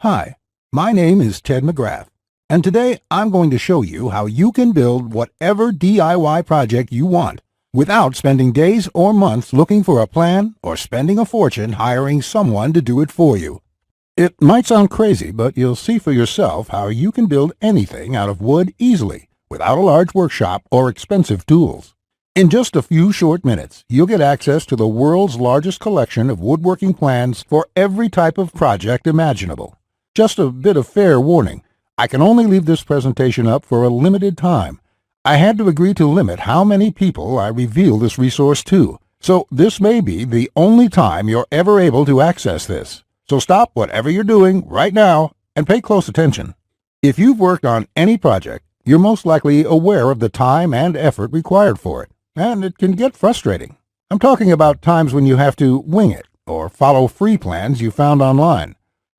Hi, my name is Ted McGrath, and today I'm going to show you how you can build whatever DIY project you want without spending days or months looking for a plan or spending a fortune hiring someone to do it for you. It might sound crazy, but you'll see for yourself how you can build anything out of wood easily without a large workshop or expensive tools. In just a few short minutes, you'll get access to the world's largest collection of woodworking plans for every type of project imaginable. Just a bit of fair warning, I can only leave this presentation up for a limited time. I had to agree to limit how many people I reveal this resource to, so this may be the only time you're ever able to access this. So stop whatever you're doing right now and pay close attention. If you've worked on any project, you're most likely aware of the time and effort required for it, and it can get frustrating. I'm talking about times when you have to wing it or follow free plans you found online.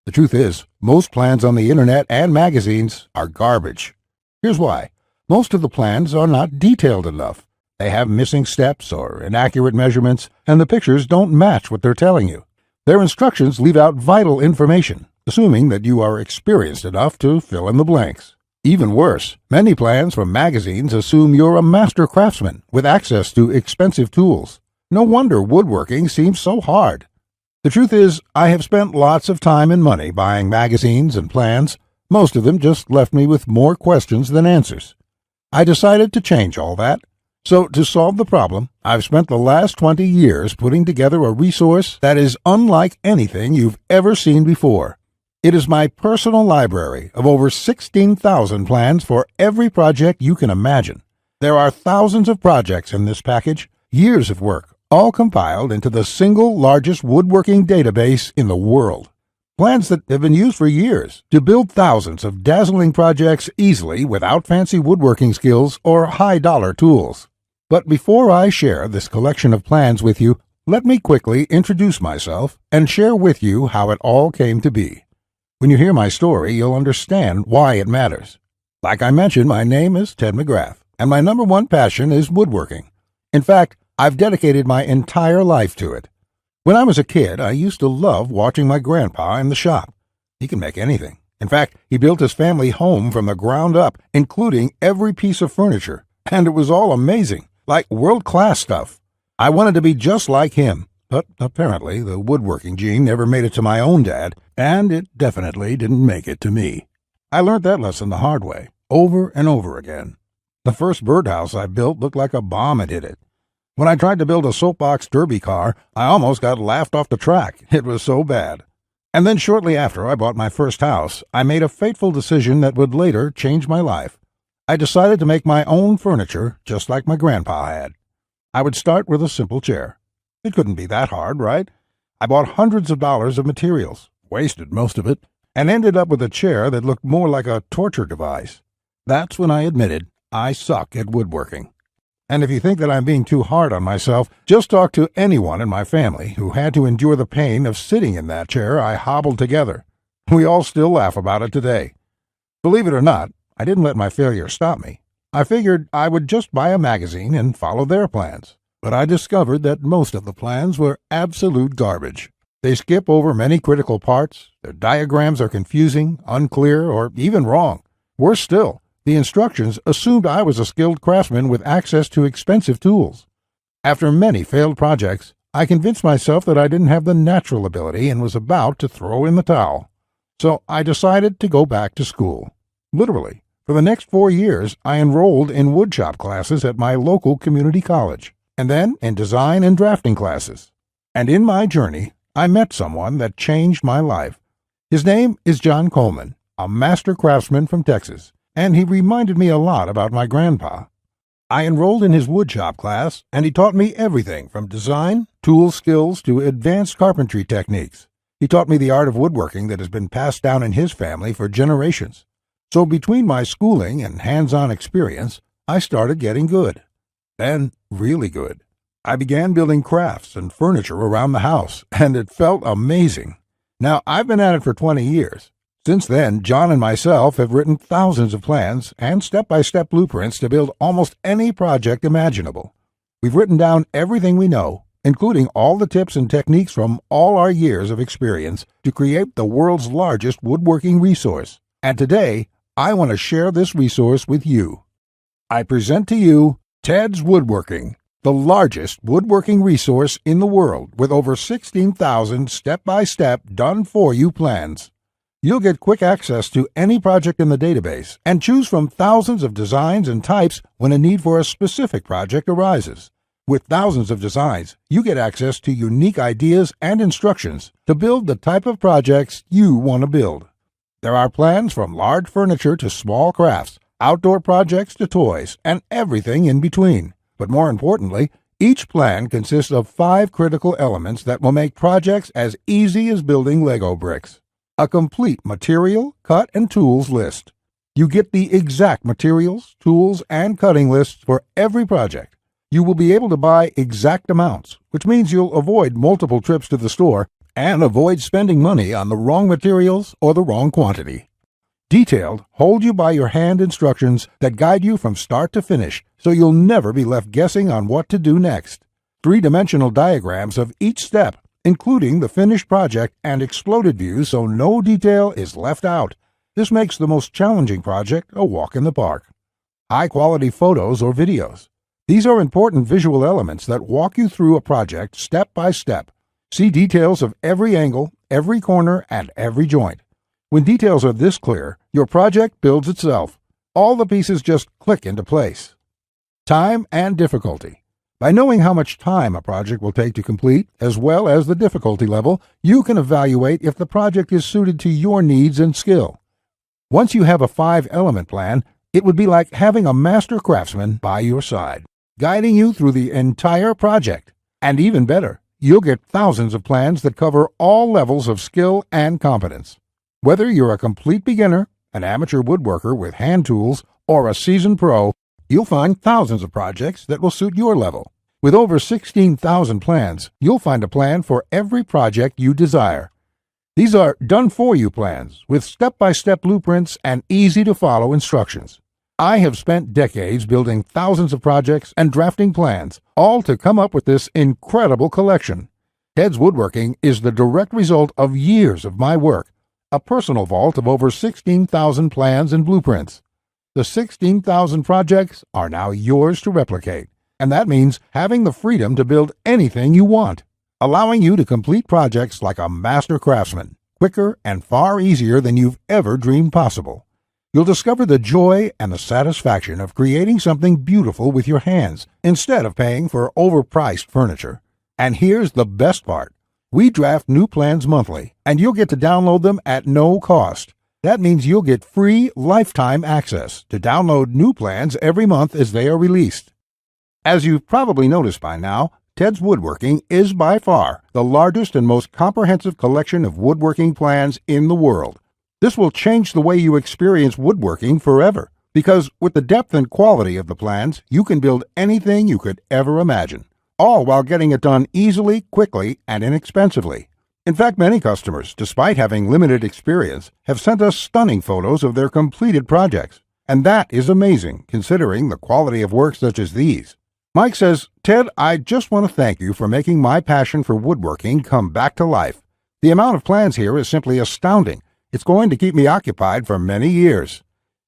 The truth is, most plans on the internet and magazines are garbage. Here's why. Most of the plans are not detailed enough. They have missing steps or inaccurate measurements, and the pictures don't match what they're telling you. Their instructions leave out vital information, assuming that you are experienced enough to fill in the blanks. Even worse, many plans from magazines assume you're a master craftsman with access to expensive tools. No wonder woodworking seems so hard. The truth is, I have spent lots of time and money buying magazines and plans. Most of them just left me with more questions than answers. I decided to change all that. So to solve the problem, I've spent the last 20 years putting together a resource that is unlike anything you've ever seen before. It is my personal library of over 16,000 plans for every project you can imagine. There are thousands of projects in this package, years of work, all compiled into the single largest woodworking database in the world. Plans that have been used for years to build thousands of dazzling projects easily without fancy woodworking skills or high-dollar tools. But before I share this collection of plans with you, let me quickly introduce myself and share with you how it all came to be. When you hear my story, you'll understand why it matters. Like I mentioned, my name is Ted McGrath, and my number one passion is woodworking. In fact, I've dedicated my entire life to it. When I was a kid, I used to love watching my grandpa in the shop. He can make anything. In fact, he built his family home from the ground up, including every piece of furniture, and it was all amazing, like world-class stuff. I wanted to be just like him, but apparently the woodworking gene never made it to my own dad, and it definitely didn't make it to me. I learned that lesson the hard way, over and over again. The first birdhouse I built looked like a bomb had hit it. When I tried to build a soapbox derby car, I almost got laughed off the track. It was so bad. And then shortly after I bought my first house, I made a fateful decision that would later change my life. I decided to make my own furniture just like my grandpa had. I would start with a simple chair. It couldn't be that hard, right? I bought hundreds of dollars of materials, wasted most of it, and ended up with a chair that looked more like a torture device. That's when I admitted I suck at woodworking. And if you think that I'm being too hard on myself, just talk to anyone in my family who had to endure the pain of sitting in that chair I hobbled together. We all still laugh about it today. Believe it or not, I didn't let my failure stop me. I figured I would just buy a magazine and follow their plans. But I discovered that most of the plans were absolute garbage. They skip over many critical parts, their diagrams are confusing, unclear, or even wrong. Worse still, the instructions assumed I was a skilled craftsman with access to expensive tools. After many failed projects, I convinced myself that I didn't have the natural ability and was about to throw in the towel. So I decided to go back to school. Literally, for the next 4 years, I enrolled in woodshop classes at my local community college, and then in design and drafting classes. And in my journey, I met someone that changed my life. His name is John Coleman, a master craftsman from Texas, and he reminded me a lot about my grandpa. I enrolled in his woodshop class, and he taught me everything from design, tool skills, to advanced carpentry techniques. He taught me the art of woodworking that has been passed down in his family for generations. So between my schooling and hands-on experience, I started getting good. Then, really good. I began building crafts and furniture around the house, and it felt amazing. Now, I've been at it for 20 years. Since then, John and myself have written thousands of plans and step-by-step blueprints to build almost any project imaginable. We've written down everything we know, including all the tips and techniques from all our years of experience to create the world's largest woodworking resource. And today, I want to share this resource with you. I present to you Ted's Woodworking, the largest woodworking resource in the world with over 16,000 step-by-step done-for-you plans. You'll get quick access to any project in the database and choose from thousands of designs and types when a need for a specific project arises. With thousands of designs, you get access to unique ideas and instructions to build the type of projects you want to build. There are plans from large furniture to small crafts, outdoor projects to toys, and everything in between. But more importantly, each plan consists of 5 critical elements that will make projects as easy as building Lego bricks. A complete material, cut, and tools list. You get the exact materials, tools, and cutting lists for every project. You will be able to buy exact amounts, which means you'll avoid multiple trips to the store and avoid spending money on the wrong materials or the wrong quantity. Detailed, hold-you-by-your-hand instructions that guide you from start to finish, so you'll never be left guessing on what to do next. 3-dimensional diagrams of each step, including the finished project and exploded views so no detail is left out. This makes the most challenging project a walk in the park. High-quality photos or videos. These are important visual elements that walk you through a project step by step. See details of every angle, every corner, and every joint. When details are this clear, your project builds itself. All the pieces just click into place. Time and difficulty. By knowing how much time a project will take to complete, as well as the difficulty level, you can evaluate if the project is suited to your needs and skill. Once you have a 5-element plan, it would be like having a master craftsman by your side, guiding you through the entire project. And even better, you'll get thousands of plans that cover all levels of skill and competence. Whether you're a complete beginner, an amateur woodworker with hand tools, or a seasoned pro, you'll find thousands of projects that will suit your level. With over 16,000 plans, you'll find a plan for every project you desire. These are done-for-you plans with step-by-step blueprints and easy-to-follow instructions. I have spent decades building thousands of projects and drafting plans, all to come up with this incredible collection. Ted's Woodworking is the direct result of years of my work, a personal vault of over 16,000 plans and blueprints. The 16,000 projects are now yours to replicate, and that means having the freedom to build anything you want, allowing you to complete projects like a master craftsman, quicker and far easier than you've ever dreamed possible. You'll discover the joy and the satisfaction of creating something beautiful with your hands instead of paying for overpriced furniture. And here's the best part. We draft new plans monthly, and you'll get to download them at no cost. That means you'll get free lifetime access to download new plans every month as they are released. As you've probably noticed by now, Ted's Woodworking is by far the largest and most comprehensive collection of woodworking plans in the world. This will change the way you experience woodworking forever, because with the depth and quality of the plans, you can build anything you could ever imagine, all while getting it done easily, quickly, and inexpensively. In fact, many customers, despite having limited experience, have sent us stunning photos of their completed projects. And that is amazing, considering the quality of work such as these. Mike says, "Ted, I just want to thank you for making my passion for woodworking come back to life. The amount of plans here is simply astounding. It's going to keep me occupied for many years."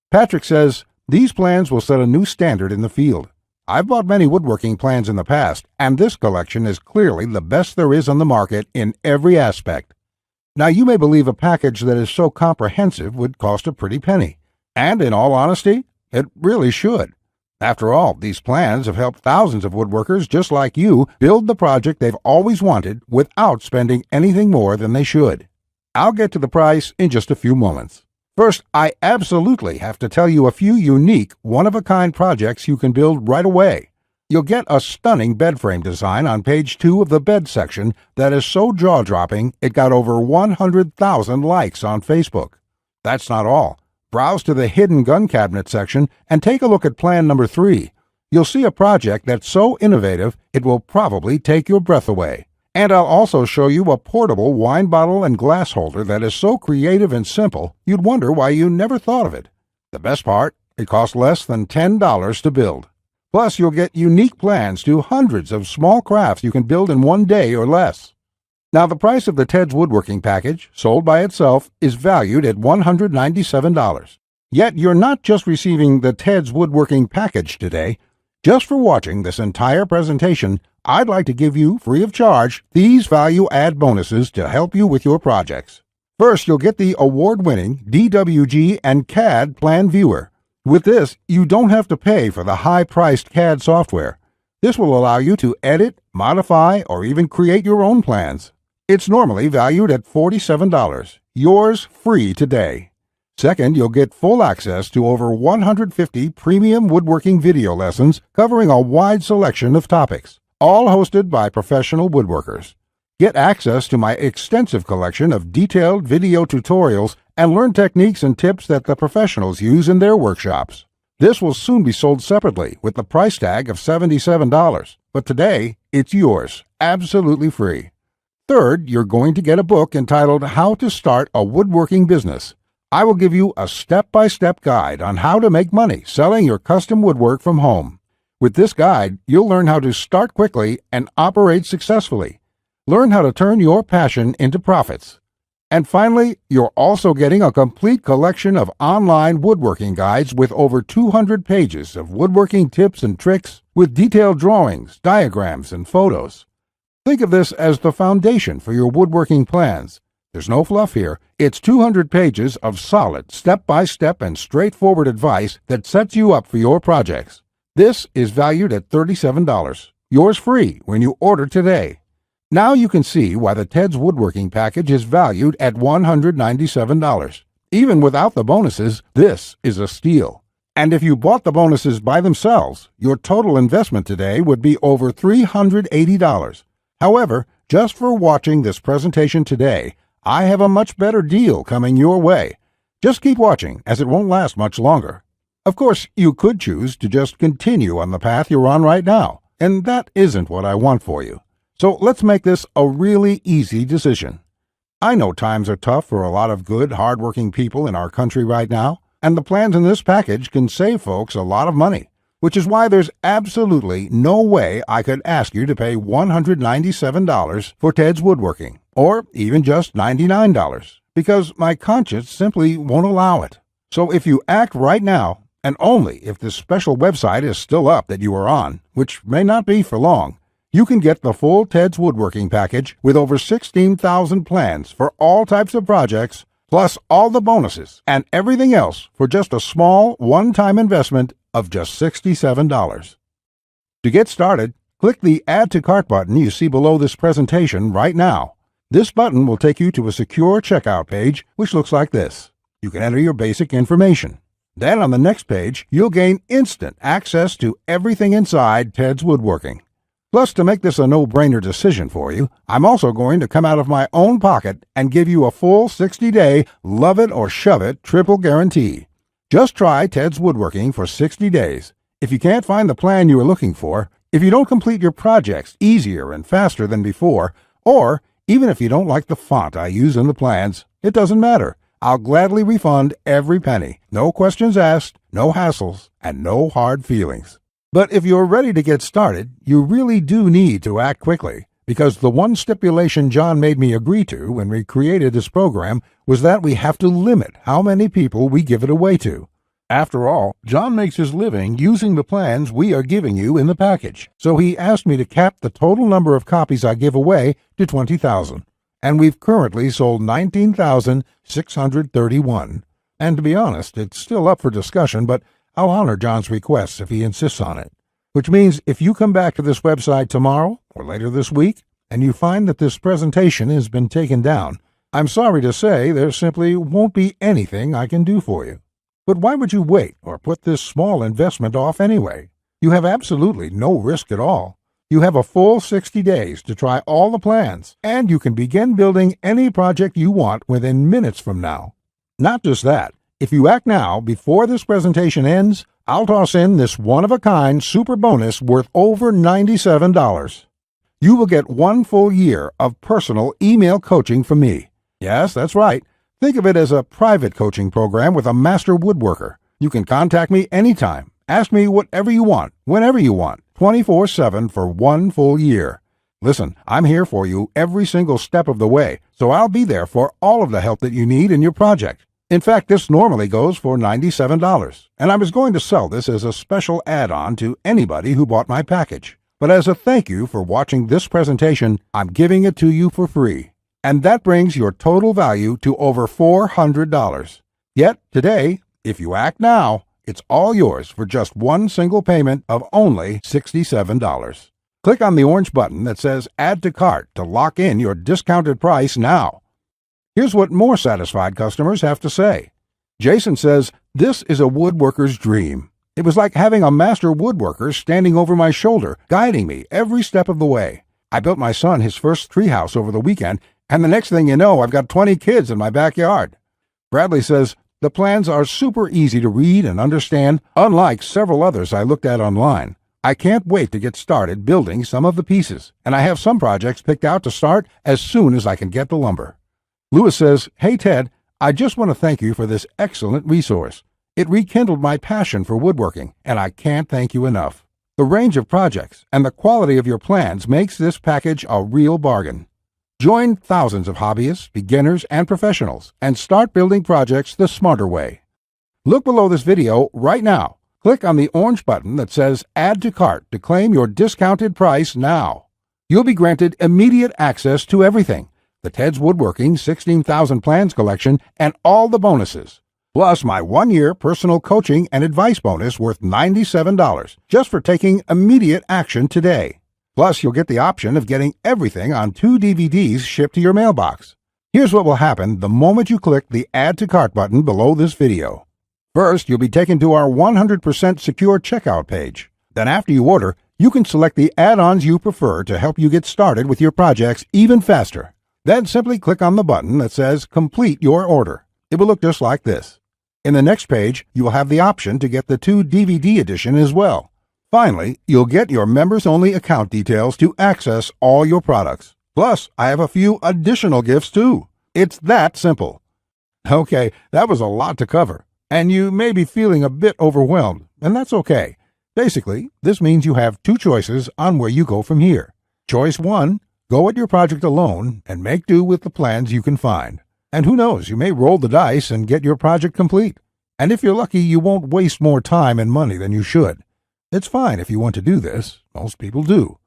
Patrick says, "These plans will set a new standard in the field. I've bought many woodworking plans in the past, and this collection is clearly the best there is on the market in every aspect." Now, you may believe a package that is so comprehensive would cost a pretty penny. And in all honesty, it really should. After all, these plans have helped thousands of woodworkers just like you build the project they've always wanted without spending anything more than they should. I'll get to the price in just a few moments. First, I absolutely have to tell you a few unique, one-of-a-kind projects you can build right away. You'll get a stunning bed frame design on page 2 of the bed section that is so jaw-dropping it got over 100,000 likes on Facebook. That's not all. Browse to the hidden gun cabinet section and take a look at plan number 3. You'll see a project that's so innovative it will probably take your breath away. And I'll also show you a portable wine bottle and glass holder that is so creative and simple you'd wonder why you never thought of it. The best part, it costs less than $10 to build. Plus, you'll get unique plans to hundreds of small crafts you can build in one day or less. Now, the price of the Ted's Woodworking package, sold by itself, is valued at $197. Yet, you're not just receiving the Ted's Woodworking package today. Just for watching this entire presentation, I'd like to give you, free of charge, these value-add bonuses to help you with your projects. First, you'll get the award-winning DWG and CAD Plan Viewer. With this, you don't have to pay for the high-priced CAD software. This will allow you to edit, modify, or even create your own plans. It's normally valued at $47. Yours free today. Second, you'll get full access to over 150 premium woodworking video lessons covering a wide selection of topics, all hosted by professional woodworkers. Get access to my extensive collection of detailed video tutorials and learn techniques and tips that the professionals use in their workshops. This will soon be sold separately with the price tag of $77, but today it's yours, absolutely free. Third, you're going to get a book entitled How to Start a Woodworking Business. I will give you a step-by-step guide on how to make money selling your custom woodwork from home. With this guide, you'll learn how to start quickly and operate successfully. Learn how to turn your passion into profits. And finally, you're also getting a complete collection of online woodworking guides with over 200 pages of woodworking tips and tricks with detailed drawings, diagrams, and photos. Think of this as the foundation for your woodworking plans. There's no fluff here. It's 200 pages of solid, step-by-step and straightforward advice that sets you up for your projects. This is valued at $37. Yours free when you order today. Now you can see why the Ted's Woodworking package is valued at $197. Even without the bonuses, this is a steal. And if you bought the bonuses by themselves, your total investment today would be over $380. However, just for watching this presentation today, I have a much better deal coming your way. Just keep watching, as it won't last much longer. Of course, you could choose to just continue on the path you're on right now, and that isn't what I want for you. So let's make this a really easy decision. I know times are tough for a lot of good, hard-working people in our country right now, and the plans in this package can save folks a lot of money, which is why there's absolutely no way I could ask you to pay $197 for Ted's Woodworking, or even just $99, because my conscience simply won't allow it. So if you act right now, and only if this special website is still up that you are on, which may not be for long, you can get the full Ted's Woodworking package with over 16,000 plans for all types of projects, plus all the bonuses and everything else for just a small one-time investment of just $67. To get started, click the Add to Cart button you see below this presentation right now. This button will take you to a secure checkout page, which looks like this. You can enter your basic information. Then on the next page, you'll gain instant access to everything inside Ted's Woodworking. Plus, to make this a no-brainer decision for you, I'm also going to come out of my own pocket and give you a full 60-day love it or shove it triple guarantee. Just try Ted's Woodworking for 60 days. If you can't find the plan you are looking for, if you don't complete your projects easier and faster than before, or even if you don't like the font I use in the plans, it doesn't matter. I'll gladly refund every penny. No questions asked, no hassles, and no hard feelings. But if you're ready to get started, you really do need to act quickly, because the one stipulation John made me agree to when we created this program was that we have to limit how many people we give it away to. After all, John makes his living using the plans we are giving you in the package, so he asked me to cap the total number of copies I give away to 20,000. And we've currently sold 19,631. And to be honest, it's still up for discussion, but I'll honor John's request if he insists on it. Which means if you come back to this website tomorrow or later this week and you find that this presentation has been taken down, I'm sorry to say there simply won't be anything I can do for you. But why would you wait or put this small investment off anyway? You have absolutely no risk at all. You have a full 60 days to try all the plans, and you can begin building any project you want within minutes from now. Not just that, if you act now before this presentation ends, I'll toss in this one-of-a-kind super bonus worth over $97. You will get 1 full year of personal email coaching from me. Yes, that's right. Think of it as a private coaching program with a master woodworker. You can contact me anytime, Ask me whatever you want, whenever you want, 24/7 for 1 full year. Listen, I'm here for you every single step of the way, so I'll be there for all of the help that you need in your project. In fact, this normally goes for $97, and I was going to sell this as a special add-on to anybody who bought my package. But as a thank you for watching this presentation, I'm giving it to you for free. And that brings your total value to over $400. Yet, today, if you act now, it's all yours for just one single payment of only $67. Click on the orange button that says Add to Cart to lock in your discounted price now. Here's what more satisfied customers have to say. Jason says, "This is a woodworker's dream. It was like having a master woodworker standing over my shoulder, guiding me every step of the way. I built my son his first treehouse over the weekend, and the next thing you know, I've got 20 kids in my backyard." Bradley says, "The plans are super easy to read and understand, unlike several others I looked at online. I can't wait to get started building some of the pieces, and I have some projects picked out to start as soon as I can get the lumber." Lewis says, "Hey Ted, I just want to thank you for this excellent resource. It rekindled my passion for woodworking, and I can't thank you enough. The range of projects and the quality of your plans makes this package a real bargain. Join thousands of hobbyists, beginners, and professionals, and start building projects the smarter way. Look below this video right now. Click on the orange button that says Add to Cart to claim your discounted price now. You'll be granted immediate access to everything: the Ted's Woodworking 16,000 Plans collection and all the bonuses, plus my 1-year personal coaching and advice bonus worth $97 just for taking immediate action today. Plus, you'll get the option of getting everything on 2 DVDs shipped to your mailbox. Here's what will happen the moment you click the Add to Cart button below this video. First, you'll be taken to our 100% secure checkout page. Then after you order, you can select the add-ons you prefer to help you get started with your projects even faster. Then simply click on the button that says Complete Your Order. It will look just like this. In the next page, you will have the option to get the 2 DVD edition as well. Finally, you'll get your members-only account details to access all your products. Plus, I have a few additional gifts too. It's that simple. Okay, that was a lot to cover, and you may be feeling a bit overwhelmed, and that's okay. Basically, this means you have 2 choices on where you go from here. Choice 1, go at your project alone and make do with the plans you can find. And who knows, you may roll the dice and get your project complete. And if you're lucky, you won't waste more time and money than you should. It's fine if you want to do this. Most people do.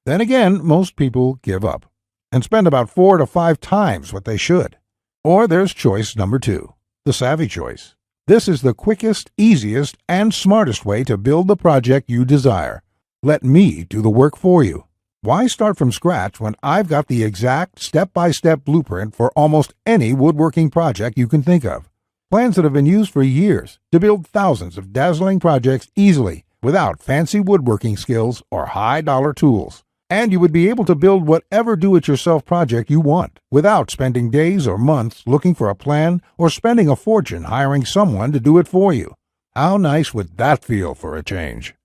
Then again, most people give up and spend about 4 to 5 times what they should. Or there's choice number 2, the savvy choice. This is the quickest, easiest, and smartest way to build the project you desire. Let me do the work for you. Why start from scratch when I've got the exact step-by-step blueprint for almost any woodworking project you can think of? Plans that have been used for years to build thousands of dazzling projects easily without fancy woodworking skills or high-dollar tools. And you would be able to build whatever do-it-yourself project you want without spending days or months looking for a plan or spending a fortune hiring someone to do it for you. How nice would that feel for a change?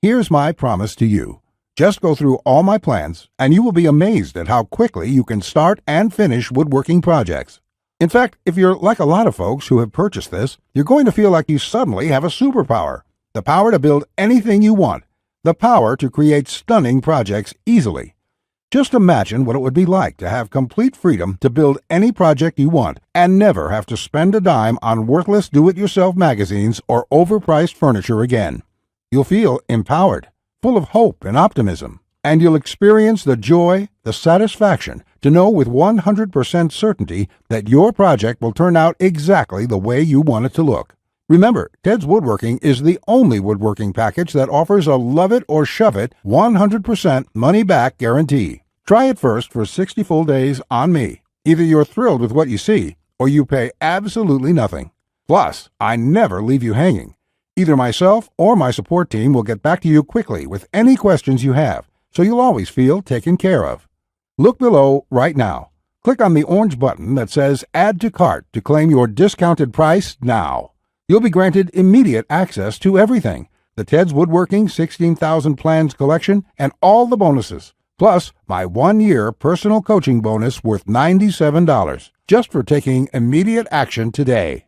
Here's my promise to you. Just go through all my plans, and you will be amazed at how quickly you can start and finish woodworking projects. In fact, if you're like a lot of folks who have purchased this, you're going to feel like you suddenly have a superpower. The power to build anything you want. The power to create stunning projects easily. Just imagine what it would be like to have complete freedom to build any project you want and never have to spend a dime on worthless do-it-yourself magazines or overpriced furniture again. You'll feel empowered, full of hope and optimism, and you'll experience the joy, the satisfaction to know with 100% certainty that your project will turn out exactly the way you want it to look. Remember, Ted's Woodworking is the only woodworking package that offers a love it or shove it 100% money-back guarantee. Try it first for 60 full days on me. Either you're thrilled with what you see, or you pay absolutely nothing. Plus, I never leave you hanging. Either myself or my support team will get back to you quickly with any questions you have, so you'll always feel taken care of. Look below right now. Click on the orange button that says Add to Cart to claim your discounted price now. You'll be granted immediate access to everything: the Ted's Woodworking 16,000 Plans collection and all the bonuses, plus my 1-year personal coaching bonus worth $97 just for taking immediate action today.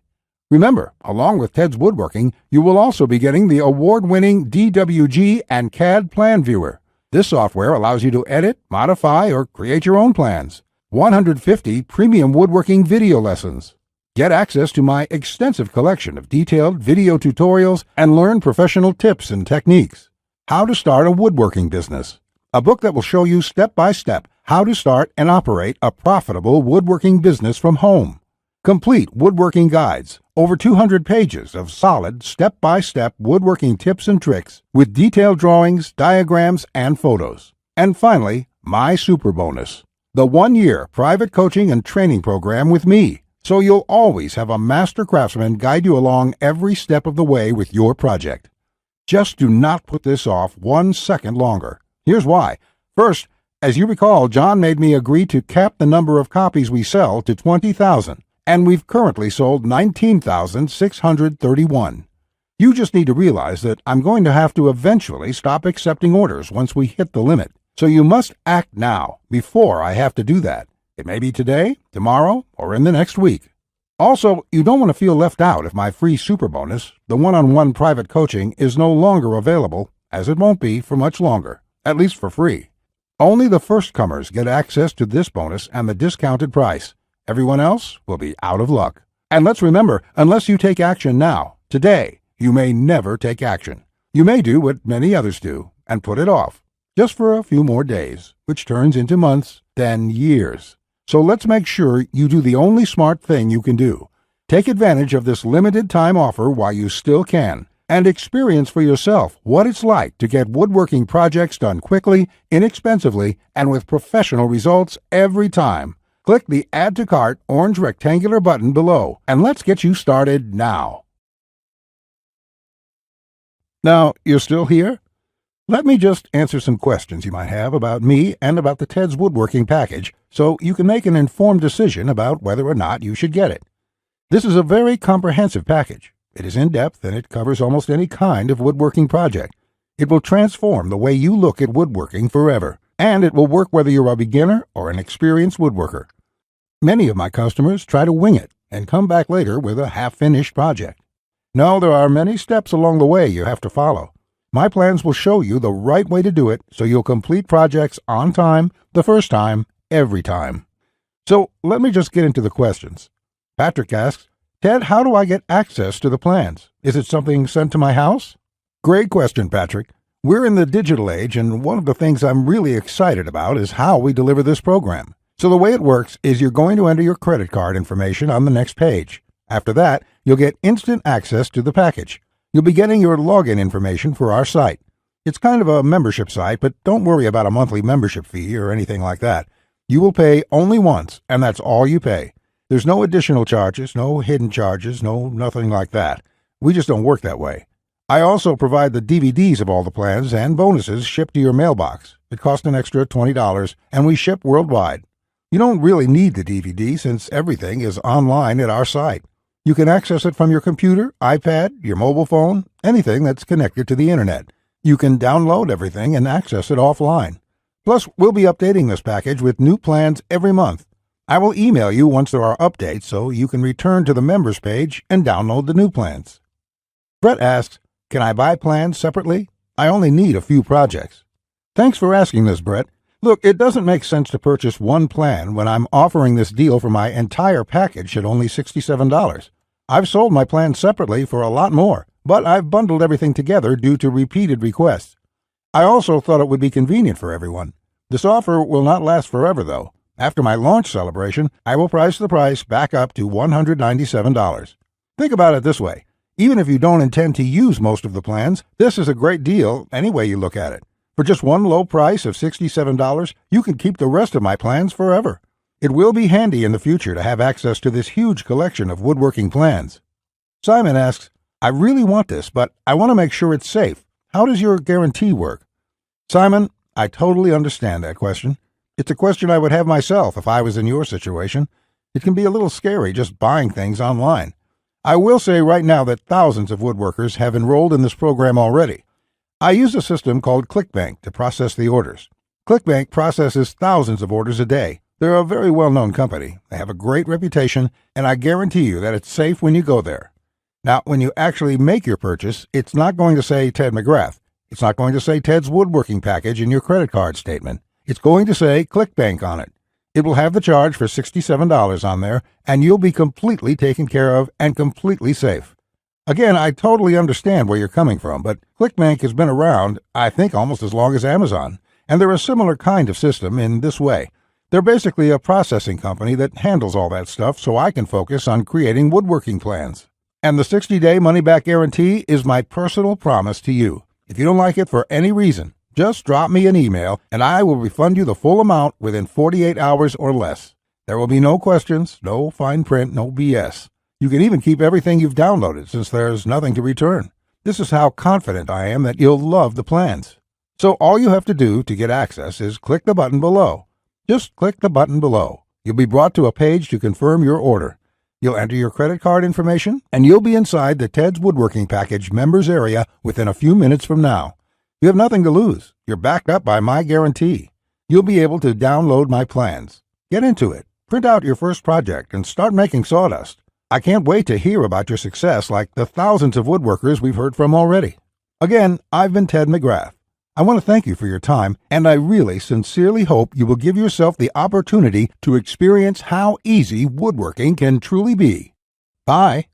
Remember, along with Ted's Woodworking, you will also be getting the award-winning DWG and CAD Plan Viewer. This software allows you to edit, modify, or create your own plans. 150 premium woodworking video lessons. Get access to my extensive collection of detailed video tutorials and learn professional tips and techniques. How to Start a Woodworking Business. A book that will show you step-by-step how to start and operate a profitable woodworking business from home. Complete woodworking guides, over 200 pages of solid step-by-step woodworking tips and tricks with detailed drawings, diagrams, and photos. And finally, my super bonus, the 1-year private coaching and training program with me, so you'll always have a master craftsman guide you along every step of the way with your project. Just do not put this off 1 second longer. Here's why. First, as you recall, John made me agree to cap the number of copies we sell to 20,000, and we've currently sold 19,631. You just need to realize that I'm going to have to eventually stop accepting orders once we hit the limit, so you must act now before I have to do that. It may be today, tomorrow, or in the next week. Also, you don't want to feel left out if my free super bonus, the one-on-one private coaching, is no longer available, as it won't be for much longer, at least for free. Only the first comers get access to this bonus and the discounted price. Everyone else will be out of luck. And let's remember, unless you take action now, today, you may never take action. You may do what many others do and put it off, just for a few more days, which turns into months, then years. So let's make sure you do the only smart thing you can do. Take advantage of this limited time offer while you still can, and experience for yourself what it's like to get woodworking projects done quickly, inexpensively, and with professional results every time. Click the Add to Cart orange rectangular button below, and let's get you started now. Now, you're still here? Let me just answer some questions you might have about me and about the Ted's Woodworking package, so you can make an informed decision about whether or not you should get it. This is a very comprehensive package. It is in-depth and it covers almost any kind of woodworking project. It will transform the way you look at woodworking forever, and it will work whether you're a beginner or an experienced woodworker. Many of my customers try to wing it and come back later with a half-finished project. No, there are many steps along the way you have to follow. My plans will show you the right way to do it so you'll complete projects on time, the first time, every time. So let me just get into the questions. Patrick asks, Ted, how do I get access to the plans? Is it something sent to my house? Great question, Patrick. We're in the digital age, and one of the things I'm really excited about is how we deliver this program. So the way it works is you're going to enter your credit card information on the next page. After that, you'll get instant access to the package. You'll be getting your login information for our site. It's kind of a membership site, but don't worry about a monthly membership fee or anything like that. You will pay only once, and that's all you pay. There's no additional charges, no hidden charges, nothing like that. We just don't work that way. I also provide the DVDs of all the plans and bonuses shipped to your mailbox. It costs an extra $20, and we ship worldwide. You don't really need the DVD since everything is online at our site. You can access it from your computer, iPad, your mobile phone, anything that's connected to the internet. You can download everything and access it offline. Plus, we'll be updating this package with new plans every month. I will email you once there are updates so you can return to the members page and download the new plans. Brett asks, can I buy plans separately? I only need a few projects. Thanks for asking this, Brett. Look, it doesn't make sense to purchase one plan when I'm offering this deal for my entire package at only $67. I've sold my plans separately for a lot more, but I've bundled everything together due to repeated requests. I also thought it would be convenient for everyone. This offer will not last forever, though. After my launch celebration, I will price the price back up to $197. Think about it this way. Even if you don't intend to use most of the plans, this is a great deal any way you look at it. For just one low price of $67, you can keep the rest of my plans forever. It will be handy in the future to have access to this huge collection of woodworking plans. Simon asks, I really want this, but I want to make sure it's safe. How does your guarantee work? Simon, I totally understand that question. It's a question I would have myself if I was in your situation. It can be a little scary just buying things online. I will say right now that thousands of woodworkers have enrolled in this program already. I use a system called ClickBank to process the orders. ClickBank processes thousands of orders a day. They're a very well-known company. They have a great reputation, and I guarantee you that it's safe when you go there. Now, when you actually make your purchase, it's not going to say Ted McGrath. It's not going to say Ted's Woodworking package in your credit card statement. It's going to say ClickBank on it. It will have the charge for $67 on there, and you'll be completely taken care of and completely safe. Again, I totally understand where you're coming from, but ClickBank has been around, I think, almost as long as Amazon, and they're a similar kind of system in this way. They're basically a processing company that handles all that stuff so I can focus on creating woodworking plans. And the 60-day money-back guarantee is my personal promise to you. If you don't like it for any reason, just drop me an email and I will refund you the full amount within 48 hours or less. There will be no questions, no fine print, no BS. You can even keep everything you've downloaded since there's nothing to return. This is how confident I am that you'll love the plans. So all you have to do to get access is click the button below. Just click the button below. You'll be brought to a page to confirm your order. You'll enter your credit card information, and you'll be inside the Ted's Woodworking Package members area within a few minutes from now. You have nothing to lose. You're backed up by my guarantee. You'll be able to download my plans. Get into it. Print out your first project and start making sawdust. I can't wait to hear about your success like the thousands of woodworkers we've heard from already. Again, I've been Ted McGrath. I want to thank you for your time, and I really sincerely hope you will give yourself the opportunity to experience how easy woodworking can truly be. Bye.